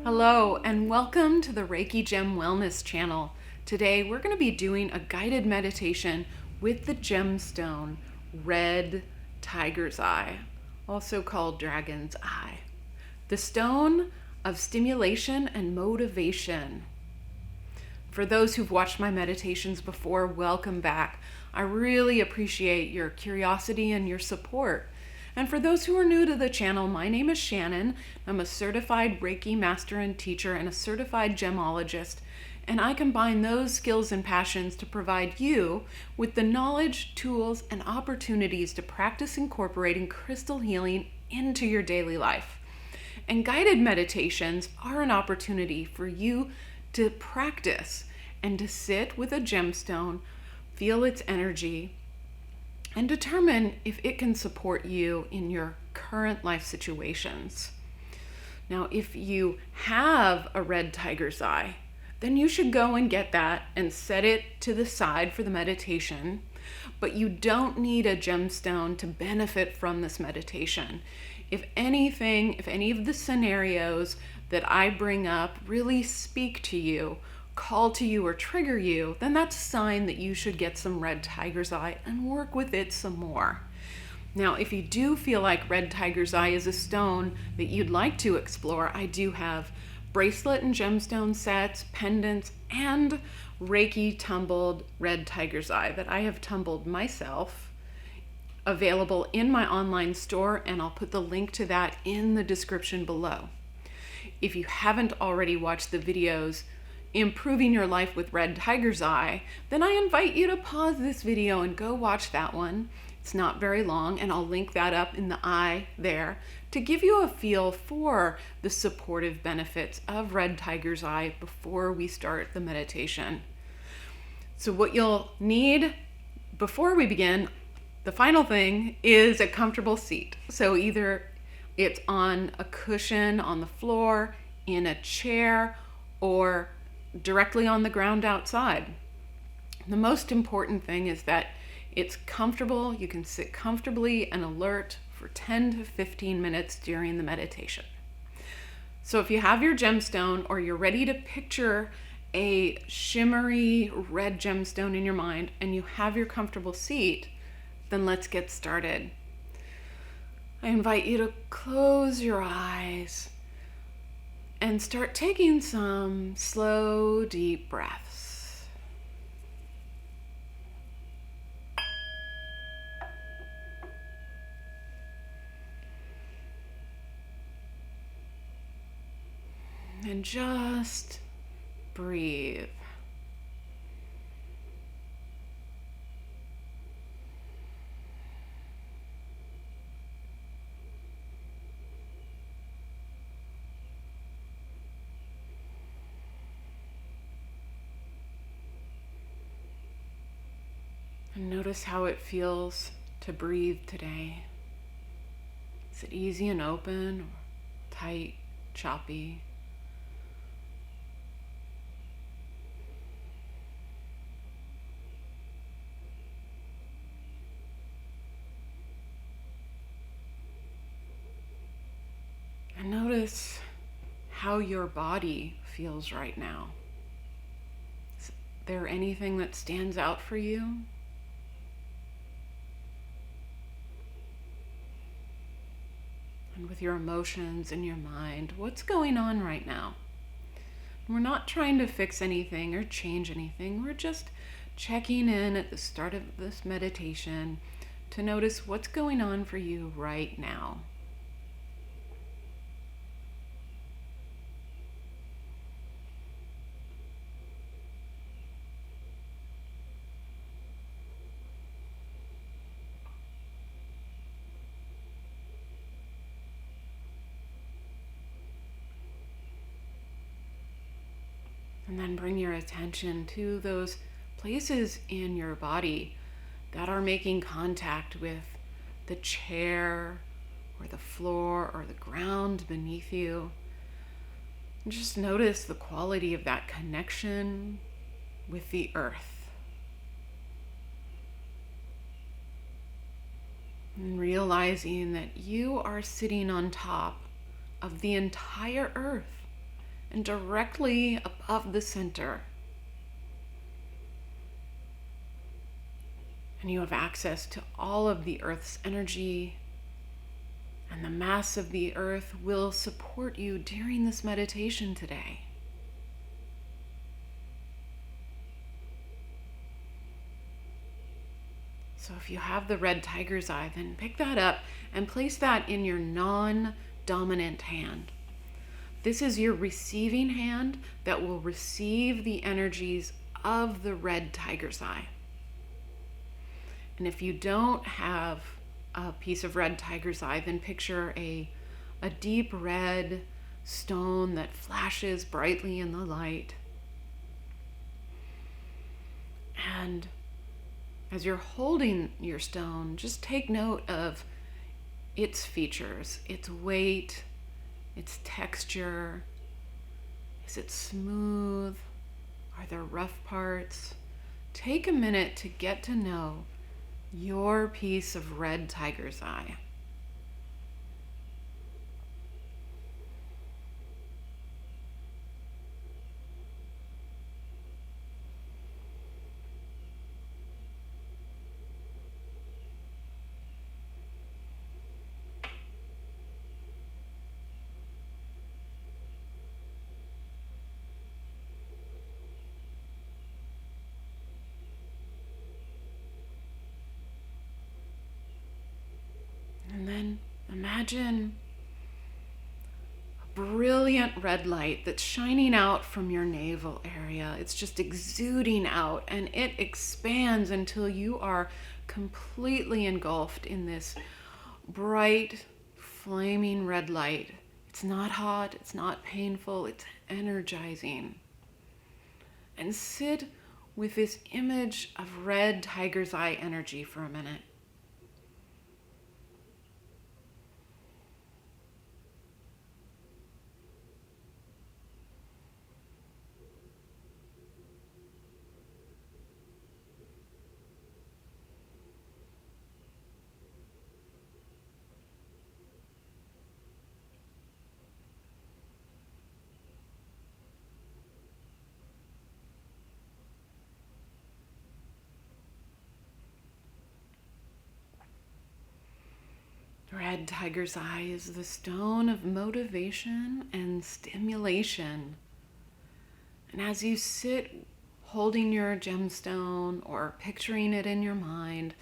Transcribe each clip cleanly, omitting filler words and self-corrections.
Hello and welcome to the Reiki Gem Wellness channel. Today we're going to be doing a guided meditation with the gemstone Red Tiger's Eye, also called Dragon's Eye. The stone of stimulation and motivation. For those who've watched my meditations before, welcome back. I really appreciate your curiosity and your support. And for those who are new to the channel, my name is Shannon. I'm a certified Reiki master and teacher and a certified gemologist. And I combine those skills and passions to provide you with the knowledge, tools, and opportunities to practice incorporating crystal healing into your daily life. And guided meditations are an opportunity for you to practice and to sit with a gemstone, feel its energy, and determine if it can support you in your current life situations. Now, if you have a red tiger's eye, then you should go and get that and set it to the side for the meditation. But you don't need a gemstone to benefit from this meditation. If anything, if any of the scenarios that I bring up really speak to you, call to you, or trigger you, then that's a sign that you should get some red tiger's eye and work with it some more. Now, if you do feel like red tiger's eye is a stone that you'd like to explore, I do have bracelet and gemstone sets, pendants, and Reiki tumbled red tiger's eye that I have tumbled myself, available in my online store, and I'll put the link to that in the description below. If you haven't already watched the videos Improving Your Life with Red Tiger's Eye, then I invite you to pause this video and go watch that one. It's not very long, and I'll link that up in the eye there to give you a feel for the supportive benefits of Red Tiger's Eye before we start the meditation. So what you'll need before we begin, the final thing, is a comfortable seat. So either it's on a cushion on the floor, in a chair, or directly on the ground outside. The most important thing is that it's comfortable. You can sit comfortably and alert for 10 to 15 minutes during the meditation. So if you have your gemstone, or you're ready to picture a shimmery red gemstone in your mind, and you have your comfortable seat, then let's get started. I invite you to close your eyes and start taking some slow, deep breaths. And just breathe. And notice how it feels to breathe today. Is it easy and open, or tight, choppy? And notice how your body feels right now. Is there anything that stands out for you? And with your emotions and your mind, what's going on right now? We're not trying to fix anything or change anything. We're just checking in at the start of this meditation to notice what's going on for you right now. And then bring your attention to those places in your body that are making contact with the chair or the floor or the ground beneath you. And just notice the quality of that connection with the earth. And realizing that you are sitting on top of the entire earth. and directly above the center. And you have access to all of the Earth's energy, and the mass of the Earth will support you during this meditation today. So if you have the red tiger's eye, then pick that up and place that in your non-dominant hand. This is your receiving hand that will receive the energies of the red tiger's eye. And if you don't have a piece of red tiger's eye, then picture a deep red stone that flashes brightly in the light. And as you're holding your stone, just take note of its features, its weight, its texture. Is it smooth? Are there rough parts? Take a minute to get to know your piece of red tiger's eye. And then imagine a brilliant red light that's shining out from your navel area. It's just exuding out, and it expands until you are completely engulfed in this bright, flaming red light. It's not hot, it's not painful, it's energizing. And sit with this image of red tiger's eye energy for a minute. Red tiger's eye is the stone of motivation and stimulation. And as you sit holding your gemstone or picturing it in your mind,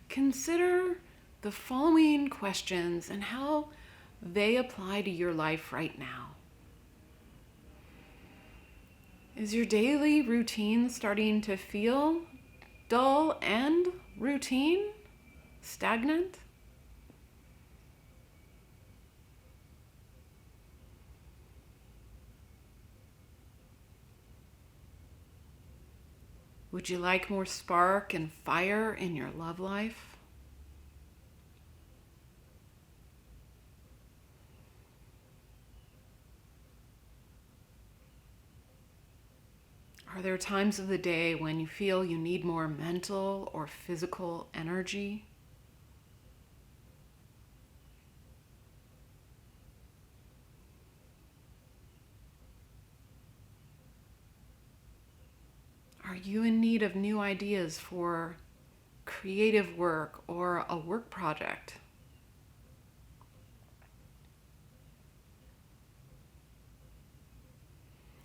consider the following questions and how they apply to your life right now. Is your daily routine starting to feel dull and routine? Stagnant? Would you like more spark and fire in your love life? Are there times of the day when you feel you need more mental or physical energy? Are you in need of new ideas for creative work or a work project?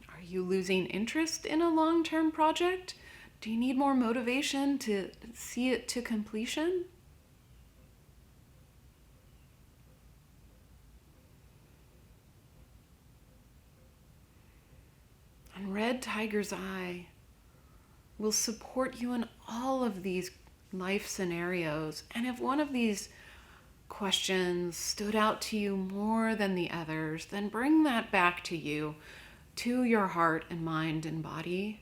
Are you losing interest in a long-term project? Do you need more motivation to see it to completion? And red tiger's eye will support you in all of these life scenarios. And if one of these questions stood out to you more than the others, then bring that back to you, to your heart and mind and body.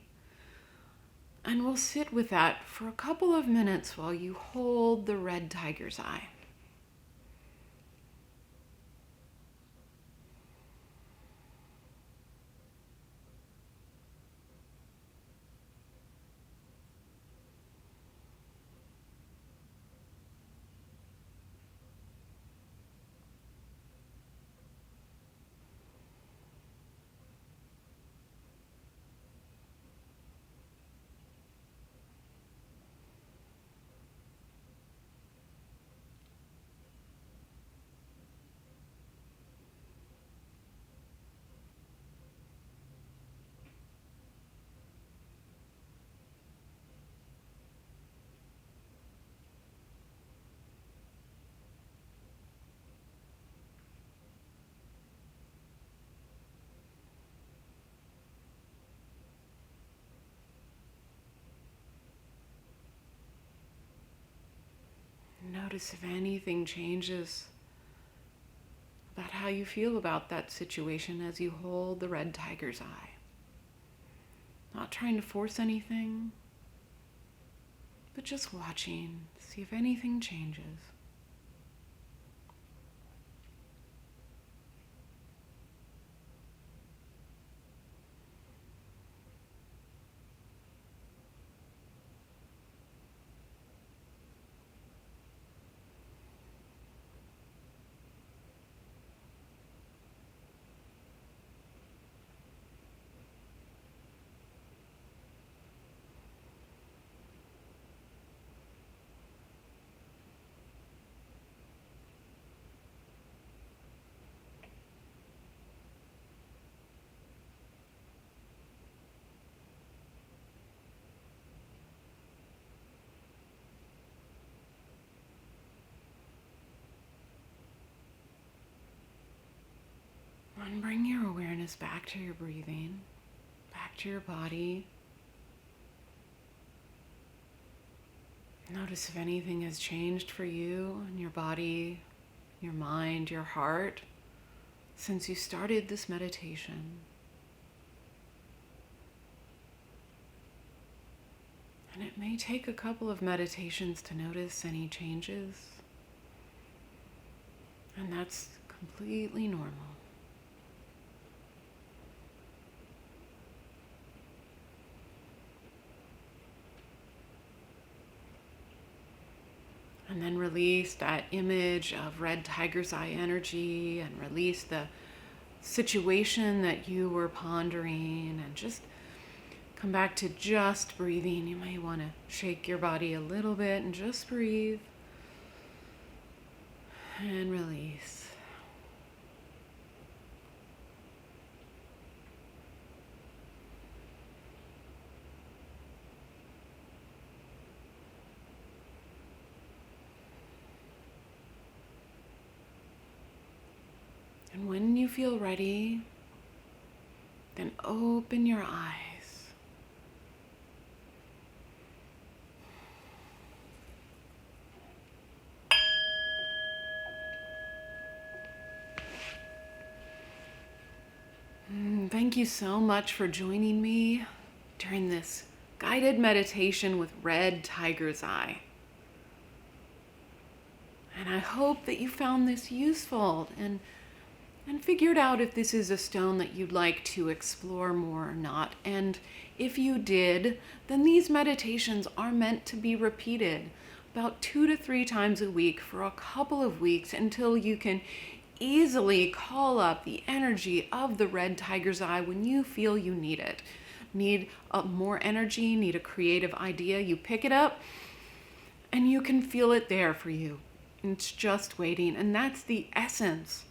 And we'll sit with that for a couple of minutes while you hold the red tiger's eye. Notice if anything changes about how you feel about that situation as you hold the red tiger's eye. Not trying to force anything, but just watching, see if anything changes. And bring your awareness back to your breathing, back to your body. Notice if anything has changed for you in your body, your mind, your heart since you started this meditation. And it may take a couple of meditations to notice any changes. And that's completely normal. And then release that image of red tiger's eye energy and release the situation that you were pondering and just come back to just breathing. You may want to shake your body a little bit and just breathe and release. And when you feel ready, then open your eyes. Thank you so much for joining me during this guided meditation with red tiger's eye. And I hope that you found this useful and figured out if this is a stone that you'd like to explore more or not. And if you did, then these meditations are meant to be repeated about 2 to 3 times a week for a couple of weeks until you can easily call up the energy of the red tiger's eye when you feel you need it. Need more energy, need a creative idea, you pick it up and you can feel it there for you. It's just waiting. And that's the essence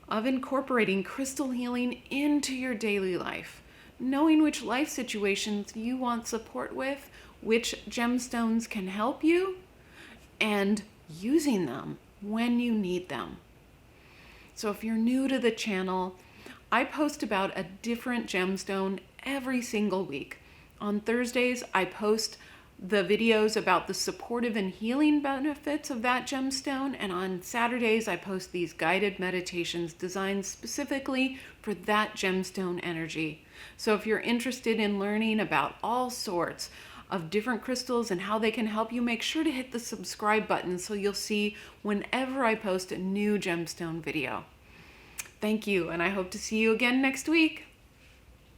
of incorporating crystal healing into your daily life, knowing which life situations you want support with, which gemstones can help you, and using them when you need them. So if you're new to the channel, I post about a different gemstone every single week. On Thursdays, I post the videos about the supportive and healing benefits of that gemstone, and on Saturdays I post these guided meditations designed specifically for that gemstone energy. So if you're interested in learning about all sorts of different crystals and how they can help you, make sure to hit the subscribe button so you'll see whenever I post a new gemstone video. Thank you, and I hope to see you again next week.